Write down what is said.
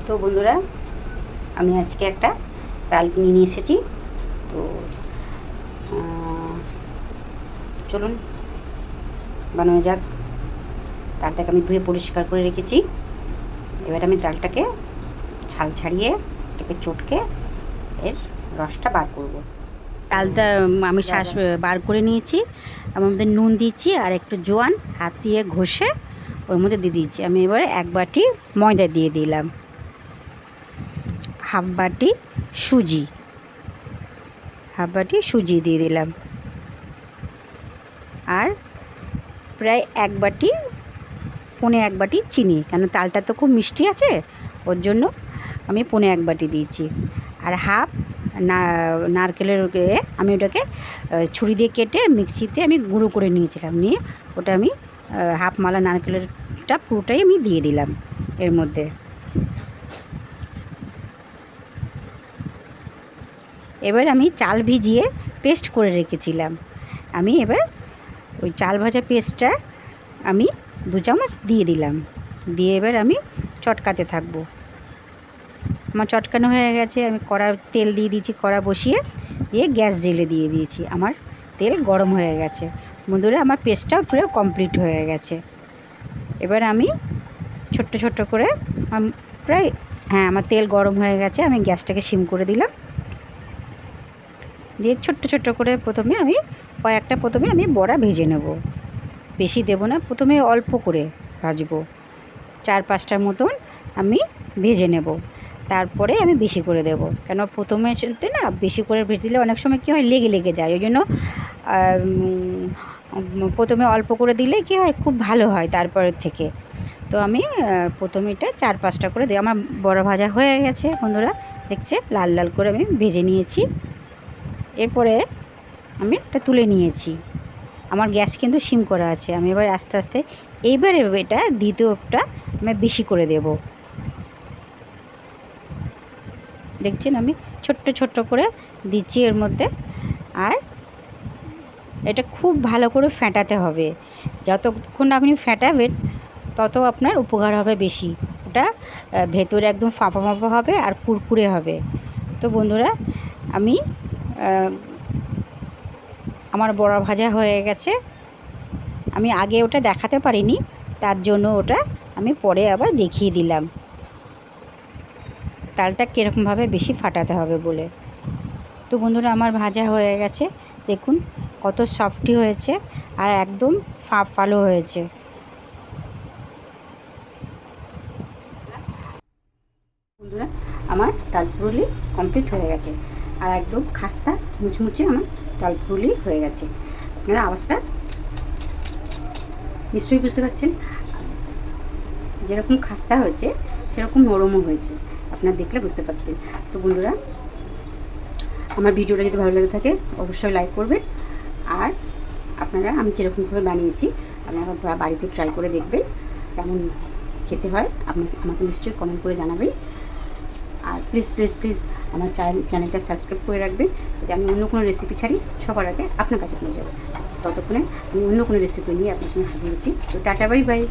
তো বন্ধুরা, আমি আজকে একটা ডাল কিনে নিয়ে এসেছি। তো চলুন বানানো যাক। ডালটাকে আমি ধুয়ে পরিষ্কার করে রেখেছি। এবার আমি ডালটাকে ছাল ছাড়িয়ে এটাকে চটকে এর রসটা বার করব। ডালটা আমি শ্বাস বার করে নিয়েছি। আমার মধ্যে নুন দিয়েছি আর একটু জোয়ান হাত দিয়ে ঘষে ওর মধ্যে দিয়ে দিয়েছি। আমি এবারে 1 বাটি ময়দা দিয়ে দিলাম, হাফ বাটি সুজি দিয়ে দিলাম, আর প্রায় 1 বাটি পৌনে 1 বাটি চিনি, কেন তালটা তো খুব মিষ্টি আছে, ওর জন্য আমি পৌনে 1 বাটি দিয়েছি। আর হাফ নারকেলের আমি ওটাকে ছুরি দিয়ে কেটে মিক্সিতে আমি গুঁড়ো করে নিয়েছিলাম, নিয়ে ওটা আমি হাফ মালা নারকেলেরটা পুরোটাই আমি দিয়ে দিলাম এর মধ্যে। এবার আমি চাল ভিজিয়ে পেস্ট করে রেখেছিলাম। আমি এবার ওই চাল ভাজা পেস্টটা আমি 2 চামচ দিয়ে দিলাম, দিয়ে এবার আমি চটকাতে থাকবো। আমার চটকানো হয়ে গেছে। আমি তেল দিয়ে দিয়েছি, কড়া বসিয়ে দিয়ে গ্যাস জেলে দিয়ে দিয়েছি। আমার তেল গরম হয়ে গেছে বন্ধুরা, আমার পেস্টটাও পুরো কমপ্লিট হয়ে গেছে। এবার আমি ছোট্ট ছোট্ট করে আমার তেল গরম হয়ে গেছে। আমি গ্যাসটাকে সিম করে দিলাম, দিয়ে ছোট্ট ছোট্ট করে প্রথমে আমি বড়া ভেজে নেব। বেশি দেব না, প্রথমে অল্প করে ভাজবো, 4-5টার মতন আমি ভেজে নেব, তারপরে আমি বেশি করে দেব। কেন প্রথমে চলতে না বেশি করে ভেজে দিলে অনেক সময় কী হয়, লেগে যায়। ওই জন্য প্রথমে অল্প করে দিলে কী হয়, খুব ভালো হয় তারপরের থেকে। তো আমি প্রথমে এটা 4-5টা করে দিই। আমার বড়া ভাজা হয়ে গেছে বন্ধুরা, দেখছে লাল লাল করে আমি ভেজে নিয়েছি। এরপরে আমি এটা তুলে নিয়েছি। আমার গ্যাস কিন্তু সিম করা আছে। আমি এবার আস্তে আস্তে এটা দ্বিতীয়টা আমি বেশি করে দেব। দেখছেন আমি ছোট্ট ছোট্ট করে দিচ্ছি এর মধ্যে। আর এটা খুব ভালো করে ফেটাতে হবে। যতক্ষণ আপনি ফেটাবেন তত আপনার উপকার হবে বেশি। ওটা ভেতরে একদম ফাঁপা ফাঁপা হবে আর কুরকুরে হবে। তো বন্ধুরা, আমার বড়া ভাজা হয়ে গেছে। আমি আগে ওটা দেখাতে পারিনি, তার জন্য ওটা আমি পরে আবার দেখিয়ে দিলাম তালটা কীরকমভাবে বেশি ফাটাতে হবে বলে। তো বন্ধুরা, আমার ভাজা হয়ে গেছে, দেখুন কত সফটি হয়েছে আর একদম ফাঁপালো হয়েছে। বন্ধুরা, আমার তালপুরুলি কমপ্লিট হয়ে গেছে আর একদম খাস্তা মুচমুচে আমার তালপুরুলি হয়ে গেছে। আপনারা আওয়াজটা নিশ্চয়ই বুঝতে পারছেন, যেরকম খাস্তা হয়েছে সেরকম নরমও হয়েছে, আপনারা দেখলে বুঝতে পারছেন। তো বন্ধুরা, আমার ভিডিওটা যদি ভালো লাগে থাকে অবশ্যই লাইক করবেন, আর আপনারা আমি যেরকমভাবে বানিয়েছি আপনারা বাড়িতে ট্রাই করে দেখবেন কেমন খেতে হয়। আমাকে নিশ্চয়ই কমেন্ট করে জানাবেন। আর প্লিজ প্লিজ প্লিজ আমার চ্যানেলটা সাবস্ক্রাইব করে রাখবেন, যাতে আমি অন্য কোনো রেসিপি ছাড়ি সবার আগে আপনার কাছে পৌঁছে যাবে। ততক্ষণে আমি অন্য কোনো রেসিপি নিয়ে আপনার সঙ্গে হাজির হচ্ছি। তো টাটা, বাই বাই।